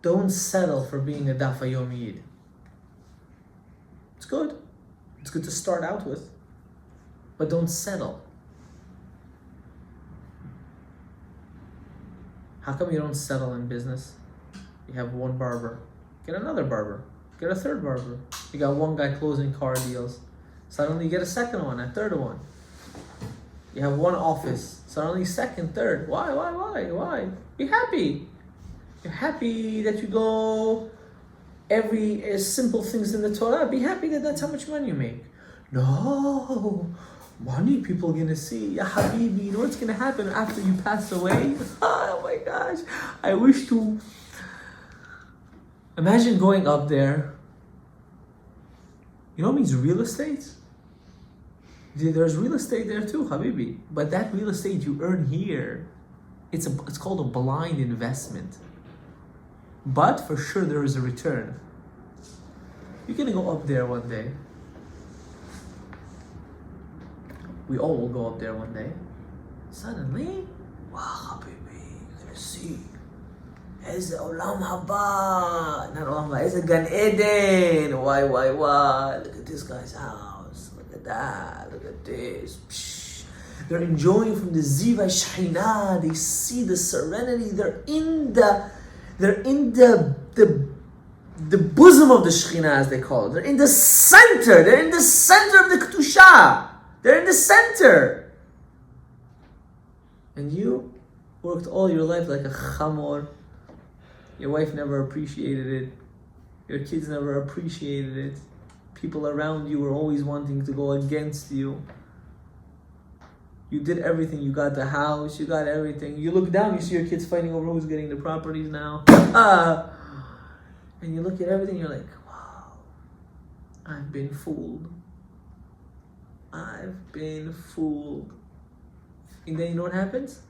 Don't settle for being a daf hayomi yid. It's good. It's good to start out with. But don't settle. How come you don't settle in business? You have one barber. Get another barber. Get a third barber. You got one guy closing car deals. Suddenly you get a second one, a third one. You have one office. Suddenly second, third. Why? Be happy. You're happy that you go every simple things in the Torah. Be happy that that's how much money you make. No. Money people are gonna see. Ya Habibi, you know what's gonna happen after you pass away? Oh my gosh. I wish to imagine going up there. You know what means real estate? There's real estate there too, Habibi. But that real estate you earn here, it's called a blind investment. But for sure there is a return. You're gonna go up there one day. We all will go up there one day. Suddenly, wow, Habibi, you're gonna see. It's Olam Haba. Not Olam Haba, it's a Gan Eden. Why? Look at this guy's house. Look at that. Look at this. Psh. They're enjoying from the Ziva Shechina. They see the serenity. They're in the bosom of the Shechina, as they call it. They're in the center. They're in the center of the Kedusha. They're in the center. And you worked all your life like a chamor. Your wife never appreciated it. Your kids never appreciated it. People around you were always wanting to go against you. You did everything. You got the house. You got everything. You look down. You see your kids fighting over who's getting the properties now. And you look at everything. You're like, wow, I've been fooled. I've been fooled. And then you know what happens?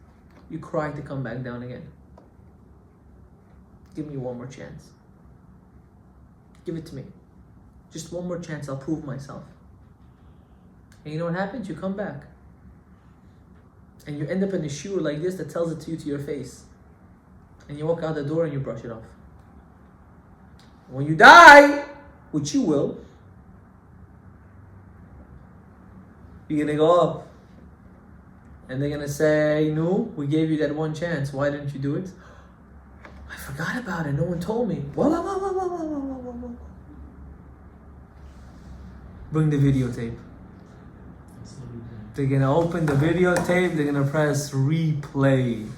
You cry to come back down again. Give me one more chance. Give it to me. Just one more chance. I'll prove myself. And you know what happens? You come back. And you end up in a shiur like this that tells it to you to your face. And you walk out the door and you brush it off. When you die, which you will, you're going to go up. And they're going to say, no, we gave you that one chance. Why didn't you do it? I forgot about it. No one told me. Whoa. Bring the videotape. They're going to open the videotape. They're going to press replay.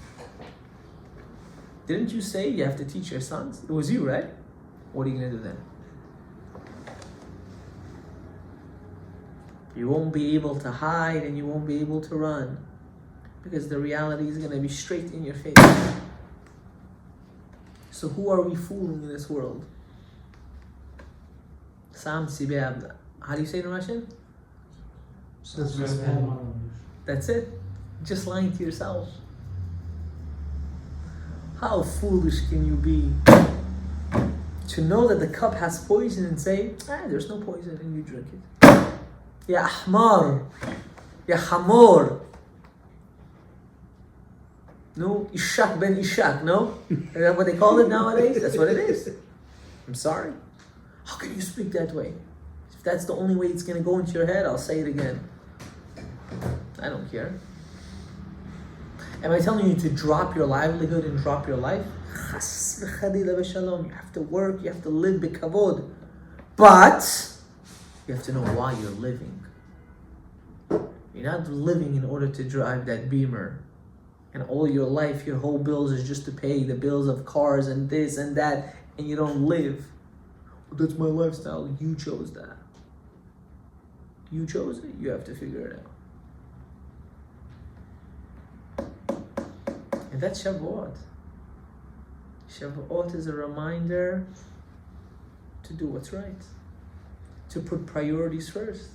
Didn't you say you have to teach your sons? It was you, right? What are you going to do then? You won't be able to hide and you won't be able to run. Because the reality is going to be straight in your face. So who are we fooling in this world? Sam Sibab. How do you say it in Russian? That's it. Just lying to yourself. How foolish can you be to know that the cup has poison and say, there's no poison and you drink it. Ya ahmar. Ya hamor. No, ishak ben ishak, no? Is that what they call it nowadays? That's what it is. I'm sorry. How can you speak that way? If that's the only way it's going to go into your head, I'll say it again. I don't care. Am I telling you to drop your livelihood and drop your life? You have to work, you have to live b'kavod. But you have to know why you're living. You're not living in order to drive that Beamer. And all your life, your whole bills is just to pay the bills of cars and this and that, and you don't live. That's my lifestyle. You chose that. You chose it. You have to figure it out. And that's Shavuot. Shavuot is a reminder to do what's right. To put priorities first.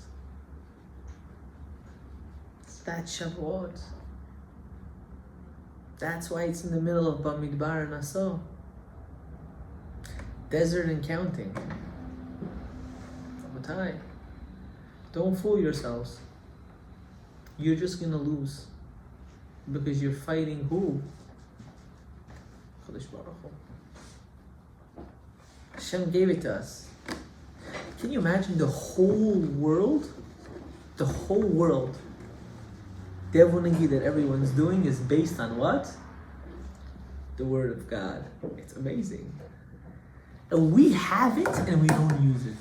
That's Shavuot. That's why it's in the middle of Bamidbar and Aso. Desert and counting. Rabotai, don't fool yourselves. You're just gonna lose. Because you're fighting who? Chodesh Baruch Hu. Hashem gave it to us. Can you imagine the whole world? The whole world. The Devonagi that everyone's doing is based on what? The Word of God. It's amazing. And we have it and we don't use it.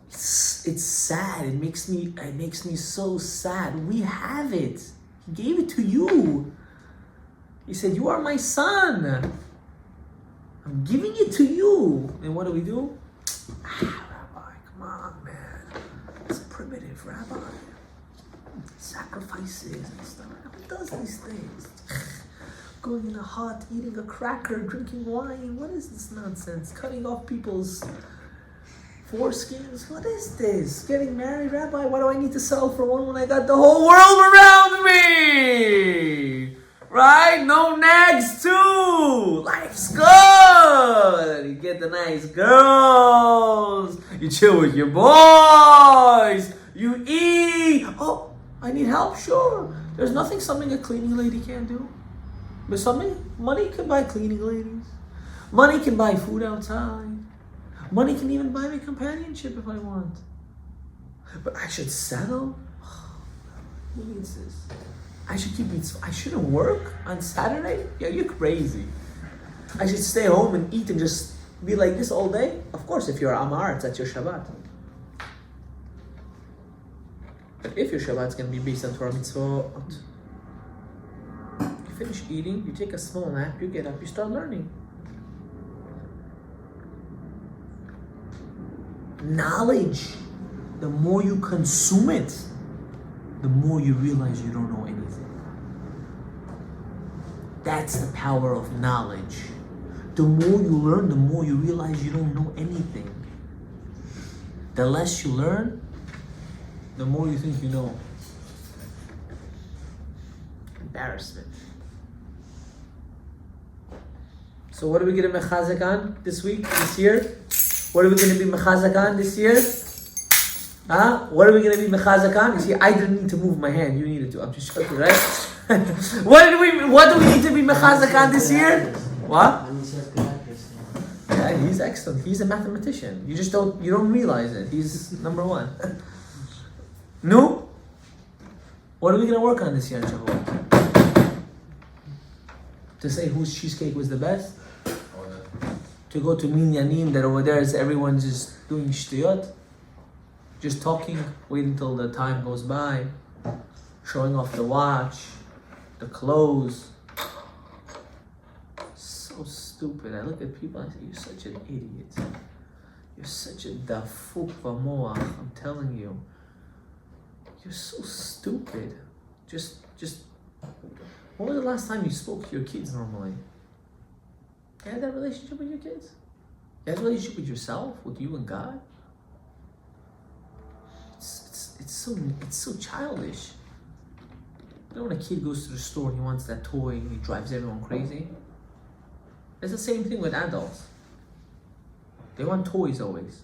It's sad. It makes me so sad. We have it. He gave it to you. He said, you are my son. I'm giving it to you. And what do? Rabbi, come on, man. It's primitive, Rabbi. Sacrifices and stuff. Who does these things? Going in a hut, eating a cracker, drinking wine. What is this nonsense? Cutting off people's foreskins. What is this? Getting married, Rabbi? Why do I need to settle for one when I got the whole world around me? Right? No nags too. Life's good. You get the nice girls. You chill with your boys. You eat. Oh, I need help? Sure. There's something a cleaning lady can't do. But money can buy cleaning ladies. Money can buy food outside. Money can even buy me companionship if I want. But I should settle? Who needs this? I shouldn't work on Saturday? Yeah, you're crazy. I should stay home and eat and just be like this all day? Of course, if you're Amar, that's your Shabbat. But if your Shabbat's going to be based on Torah mitzvot, you finish eating, you take a small nap, you get up, you start learning. knowledge, the more you consume it, the more you realize you don't know anything. That's the power of knowledge. The more you learn, the more you realize you don't know anything. The less you learn, the more you think you know. Embarrassment. So what are we going to be mechazak on this week, this year? What are we going to be mechazak on this year? What are we going to be mechazak on? You see, I didn't need to move my hand. You needed to. I'm just joking, right? What do we need to be mechazak on this year? What? Yeah, he's excellent. He's a mathematician. You don't realize it. He's number one. No? What are we going to work on this year, Shavuot? To say whose cheesecake was the best? To go to minyanim, that over there is everyone just doing shtiyot? Just talking, waiting till the time goes by, showing off the watch, the clothes. So stupid. I look at people and I say, you're such an idiot. You're such a dafuk v'moach. I'm telling you. You're so stupid. Just. When was the last time you spoke to your kids normally? You had that relationship with your kids? You had a relationship with yourself, with you and God? It's so childish. You know when a kid goes to the store and he wants that toy and he drives everyone crazy? It's the same thing with adults. They want toys always.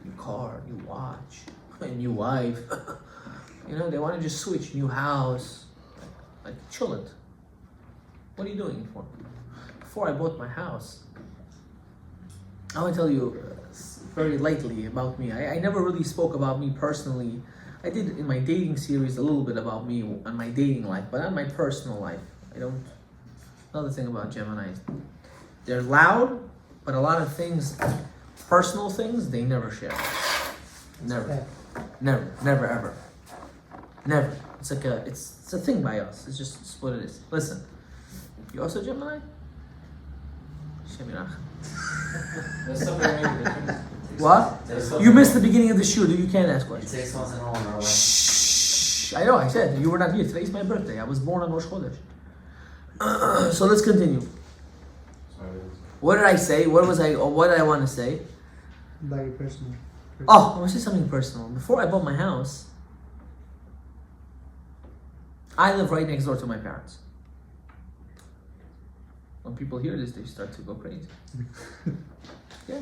New car, new watch, a new wife. You know, they want to just switch, new house. Like, chill it. What are you doing it for? Before I bought my house, I want to tell you very lightly about me. I never really spoke about me personally. I did in my dating series a little bit about me and my dating life, but not my personal life. I don't. Another thing about Geminis, they're loud, but a lot of things, personal things, they never share. Never, ever. Never. It's like it's a thing by us. It's what it is. Listen, you also Gemini? Shemirach. What? You missed the beginning of the shoot. You can't ask questions. It takes once in a while. Shh. I know. I said you were not here. Today's my birthday. I was born on Rosh Chodesh. So let's continue. What did I say? What did I want to say? About your personal. Oh, I want to say something personal. Before I bought my house, I live right next door to my parents. When people hear this, they start to go crazy. Yeah.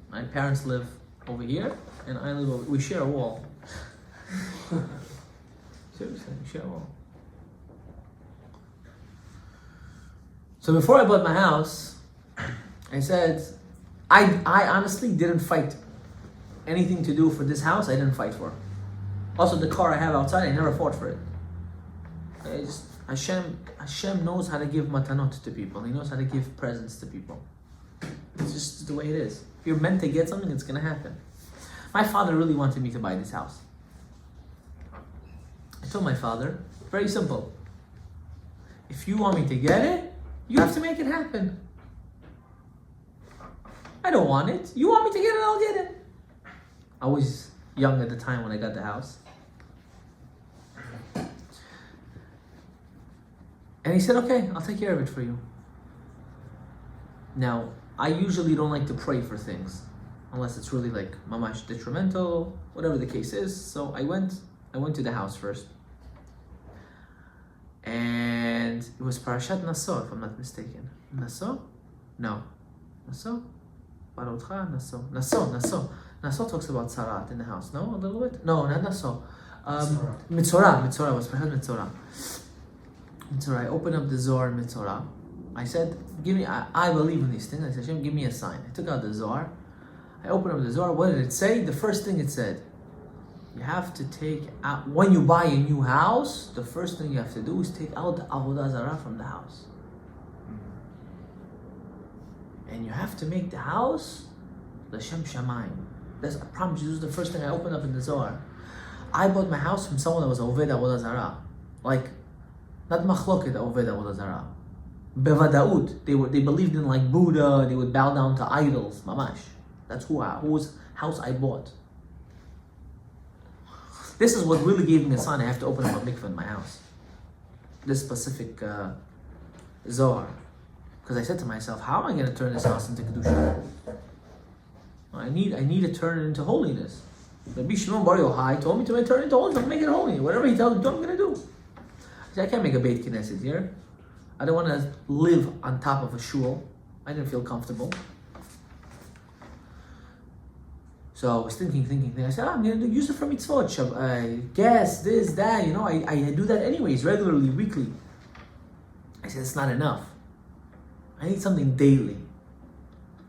My parents live over here, and I live over. We share a wall. Seriously, we share a wall. So before I bought my house, I said, I honestly didn't fight. Anything to do for this house, I didn't fight for. Also, the car I have outside, I never fought for it. Hashem knows how to give matanot to people. He knows how to give presents to people. It's just the way it is. If you're meant to get something, it's going to happen. My father really wanted me to buy this house. I told my father, very simple. If you want me to get it, you have to make it happen. I don't want it. You want me to get it, I'll get it. I was young at the time when I got the house. And he said, okay, I'll take care of it for you. Now, I usually don't like to pray for things, unless it's really like mamash detrimental, whatever the case is. So I went to the house first. And it was Parashat Naso, if I'm not mistaken. Naso? No. Naso? Barotcha? Naso. Naso talks about Sarat in the house, no? A little bit? No, not Naso. Mitzorah was Parashat Mitzorah. I opened up the Zohar in Mitzorah. I said, I believe in these things. I said, Hashem, give me a sign. I took out the Zohar. I opened up the Zohar. What did it say? The first thing it said, you have to take out, when you buy a new house, the first thing you have to do is take out the Avodah Zarah from the house. And you have to make the house L'Shem Shamayim. That's, I promise you, this is the first thing I opened up in the Zohar. I bought my house from someone that was Oved Avodah Zarah. Like, not machloket Oved Avodah Zarah. Bevadaut. They believed in like Buddha, they would bow down to idols, mamash. That's whose house I bought. This is what really gave me a sign. I have to open up a mikveh in my house. This specific Zohar. Because I said to myself, how am I going to turn this house into Kedusha? I need to turn it into holiness. Rabbi Shimon Bar Yochai told me to turn it into holiness. I'm make it holy. Whatever he tells me to do, I'm going to do. I said, I can't make a Beit Knesset here. I don't want to live on top of a shul. I didn't feel comfortable. So I was thinking. I said, I'm going to use it for mitzvot. Gas, this, that. I do that anyways, regularly, weekly. I said, it's not enough. I need something daily.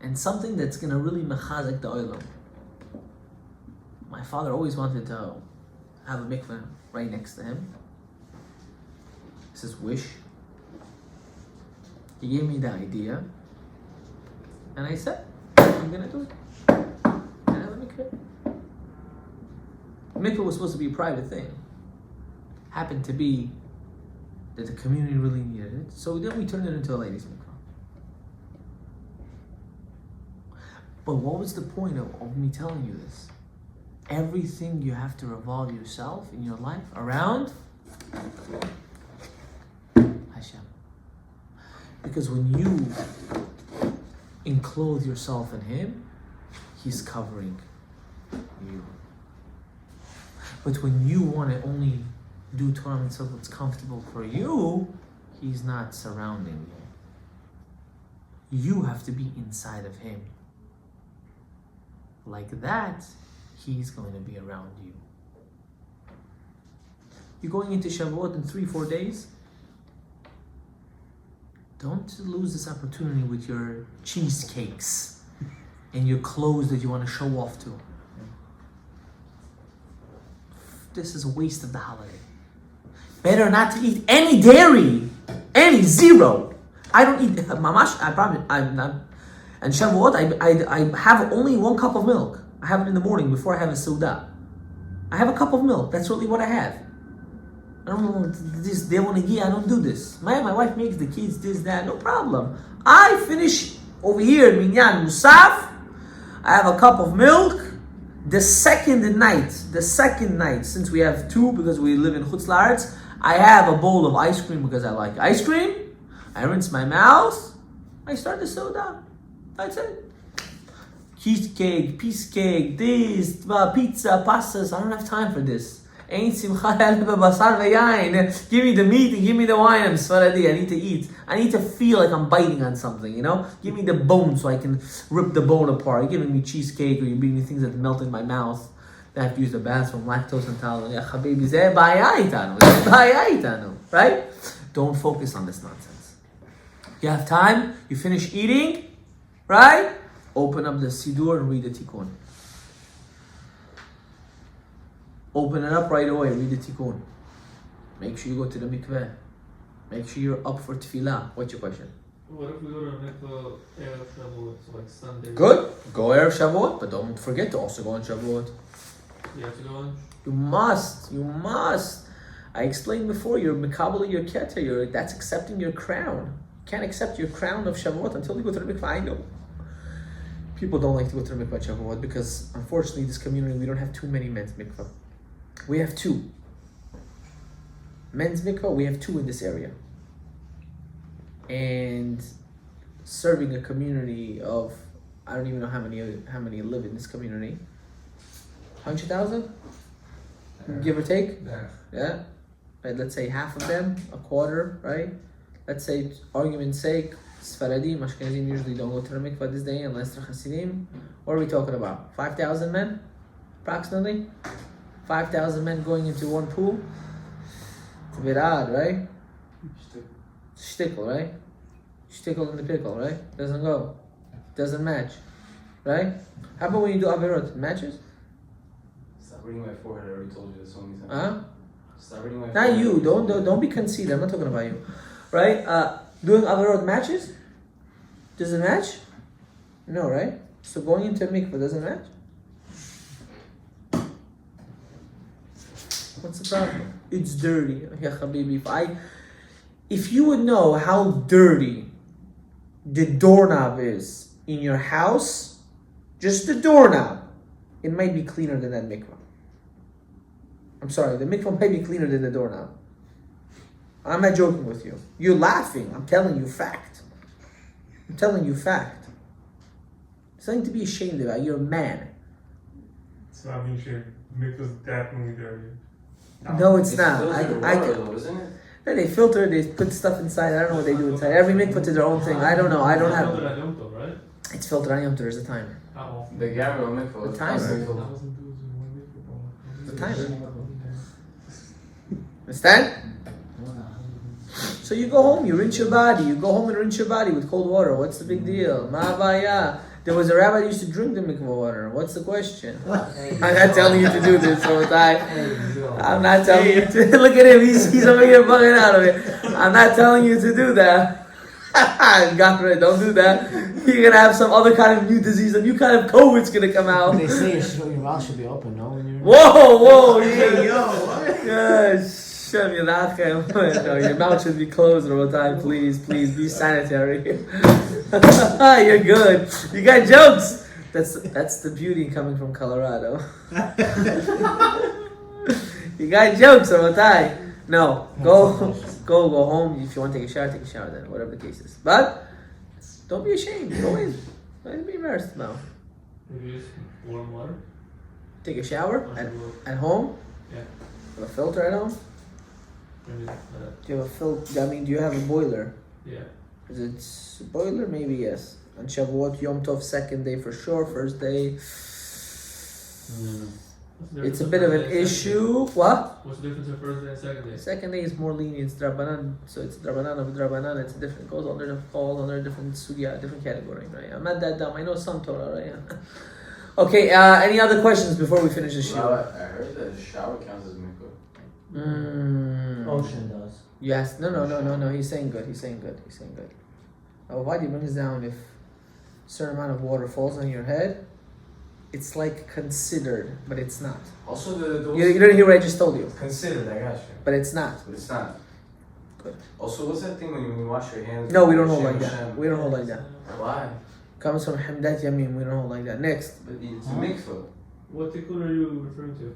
And something that's going to really mechazek the oilam. My father always wanted to have a mikveh right next to him. It's his wish. He gave me the idea. And I said, I'm going to do it. And I have a mikveh. Mikveh was supposed to be a private thing. Happened to be that the community really needed it. So then we turned it into a ladies' mikveh. But what was the point of me telling you this? Everything you have to revolve yourself in your life around Hashem. Because when you enclose yourself in Him, He's covering you. But when you want to only do Torah and stuff that's comfortable for you, He's not surrounding you. You have to be inside of Him. Like that, He's going to be around you. You're going into Shavuot in 3-4 days. Don't lose this opportunity with your cheesecakes and your clothes that you want to show off to. This is a waste of the holiday. Better not to eat any dairy. Zero. I don't eat mamash. I promise. I'm not. And Shavuot, I have only 1 cup of milk. I have it in the morning before I have a Seudah. I have a cup of milk. That's really what I have. I don't know this. They want to eat. I don't do this. My wife makes the kids this, that. No problem. I finish over here minyan musaf. I have a cup of milk. The second night, since we have 2 because we live in Chutz La'aretz, I have a bowl of ice cream because I like ice cream. I rinse my mouth. I start the Seudah. That's it. Cheesecake, piece cake, this, pizza, pastas. I don't have time for this. Ain't simcha basar v'yain. Give me the meat and give me the wine. I'm Sfaradi. I need to eat. I need to feel like I'm biting on something, Give me the bone so I can rip the bone apart. You're giving me cheesecake or you're giving me things that melt in my mouth. I have to use the bathroom, lactose intolerant. Ya habibi, zeh ba'ya itanu. Right? Don't focus on this nonsense. You have time, you finish eating, right? Open up the Siddur and read the Tikkun. Open it up right away, read the Tikkun. Make sure you go to the mikveh. Make sure you're up for tefillah. What's your question? What if we go to a mikveh Erev Shavuot, so like Sunday? Good. Go Erev Shavuot, but don't forget to also go on Shavuot. You have to go on? You must. I explained before, you're Mekabel, your Keter, that's accepting your crown. You can't accept your crown of Shavuot until you go to the mikveh. I know. People don't like to go to the mikveh Shavuot because, unfortunately, this community, we don't have too many men's mikveh. We have 2. Men's mikveh, we have 2 in this area. And serving a community of, I don't even know how many live in this community. 100,000? Give or take? Yeah? Right, let's say half of them, a quarter, right? Let's say, argument's sake, Sfaradim, Ashkenazim usually don't go to the mikveh this day unless they're Hasidim. What are we talking about? 5,000 men? Approximately? 5,000 men going into one pool? It's a bit odd, right? Shtickle, right? Shtickle in the pickle, right? Doesn't go. Doesn't match. Right? How about when you do Averot? It matches? Stop reading my forehead, I already told you this so many times. Huh? Stop reading my Not forehead. you, don't be conceited, I'm not talking about you. Right? Doing Averot matches? Does it match? No, right? So going into a mikveh doesn't match? What's the problem? It's dirty. Ya habibi, if you would know how dirty the doorknob is in your house, just the doorknob, it might be cleaner than that mikvah. I'm sorry, the mikvah might be cleaner than the doorknob. I'm not joking with you. You're laughing. I'm telling you fact. I'm telling you fact. Something to be ashamed about. You're a man. It's not being shared. Mikvah's definitely dirty. No, it's not. Filtered water though, isn't it? Then they filter, they put stuff inside. I don't know what they do inside. Every mikvah to their own thing. I don't know. I don't have. Filtered at Yom Tov, right? It's filtered on Yom Tov. There's a timer. How often? The Gabriel mikvah. The timer. The The timer. Understand? So you go home, you rinse your body. You go home and rinse your body with cold water. What's the big deal? Ma'avaya. There was a rabbi who used to drink the mikvah water. What's the question? I'm not telling you to do this, so I'm not telling you to. Look at him, he's over here bugging out of it. I'm not telling you to do that. God, don't do that. You're gonna have some other kind of new disease, a new kind of COVID's gonna come out. They say your mouth should be open, no? When you're Whoa! Hey, yo, what? Yes. Shem Yirachem. No, your mouth should be closed all the time. Please be sanitary. You're good. You got jokes. That's the beauty coming from Colorado. You got jokes all the time. No, go home. If you want to take a shower then, whatever the case is. But don't be ashamed. Go in. Don't be embarrassed now. Maybe use warm water. Take a shower at home. Yeah. Have a filter at home. Maybe Do you have a filter? I mean, do you have a boiler? yeah. Is it a boiler? Maybe yes. On Shavuot, Yom Tov, second day for sure. First day, it's a bit of an issue. What? What's the difference in first day and second day? Second day is more lenient. It's drabanan, so it's drabanan of drabanan. It's different. Goes under a different sugya, different category. Right? I'm not that dumb. I know some Torah. Right? Okay. Any other questions before we finish the show? I heard that a shower counts as mikvah. ocean does. Yes. No. He's saying good. Why do you bring this down? If a certain amount of water falls on your head, it's like considered, but it's not. Also, You didn't hear what I just told you, considered. I got you. but it's not. But it's not. Good. Also, what's that thing when you wash your hands? No, we don't hold Shem like that. Hashem? We don't hold like that. Why? Comes from Hamdat Yamim. We don't hold like that. Next. But it's a mikvah. What tikkun are you referring to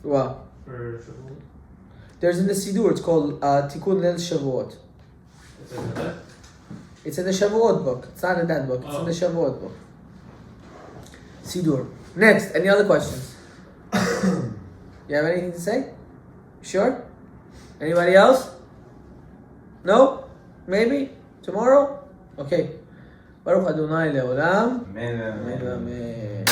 Well, for Shavuot? there's in the Sidur. It's called Tikkun Leil Shavuot. It's in that? It's in the Shavuot book. It's not in that book. It's in the Shavuot book. Sidur. Next. Any other questions? You have anything to say? Sure? Anybody else? No? Maybe? Tomorrow? Okay. Baruch Adonai Leolam. Amen. Amen.